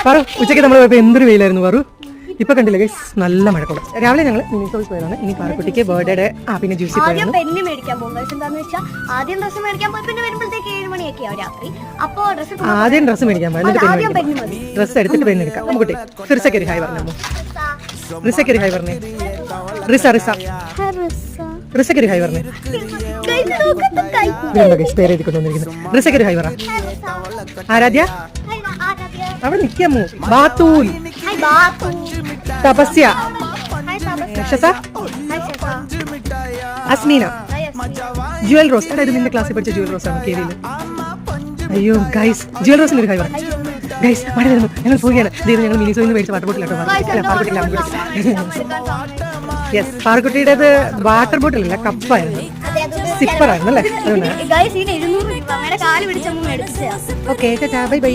പറു ഉച്ചയ്ക്ക് നമ്മൾ പോയപ്പോൾ എന്തൊരു വെയിലായിരുന്നു പറു. ഇപ്പൊ കണ്ടില്ലേ ഗൈസ്, നല്ല മഴക്കോളം. രാവിലെ ഞങ്ങൾ മിനിസോയിൽ പോയതാണ്. ഇനി പാറക്കുട്ടിക്ക് ബർത്ത്ഡേ പിന്നെ ജ്യൂസി പോയിരുന്നു. പെണ്ണ് മേടിക്കാൻ പോകും. എന്താന്ന് വെച്ചാൽ ആദ്യം ഡ്രസ്സ് മേടിക്കാൻ പോയി, പിന്നെ വരുമ്പോഴത്തേക്ക് 7 മണിയൊക്കെയാവും രാത്രി. അപ്പോൾ ആദ്യം ഡ്രസ്സ് മേടിക്കാൻ പോയി, ഡ്രസ്സ് എടുത്തിട്ട് പെണ്ണ് എടുക്കാം. നമുക്ക് റിസക്കൊരു ഹായ് പറഞ്ഞു. റിസക്കൊരു ഹായ് പറഞ്ഞേ. റിസക്കൊരു ഹായ് പറഞ്ഞേ. പേര് എഴുതിക്കൊണ്ടിരിക്കുന്നു. റിസക്കൊരു ഹായ് പറ. ആരാധ്യ അവിടെ നിൽക്കാമോ? ബാത്തൂൽ, തപസ്യ, അസ്മീന, ജുവൽ റോസ്. അതായത് നിന്റെ ക്ലാസ്സിൽ പഠിച്ച ജുവൽ റോസ് ആണ് കേരളയിൽ. അയ്യോ ഗൈസ്, ജുവൽ റോസിന് ഒരു ഹായ് പറ. ഗൈസ് മഴ വരുന്നു, ഞങ്ങൾ പോവുകയാണ്. ഇതായിരുന്നു ഞങ്ങൾ മിനിസോയിൽ നിന്ന് മേടിച്ച വാട്ടർ ബോട്ടിലാട്ടോ. യെസ്, പാറക്കുട്ടിയുടേത് വാട്ടർ ബോട്ടിലല്ല, കപ്പായിരുന്നു, സിപ്പറായിരുന്നു അല്ലേ? Okay, bye bye.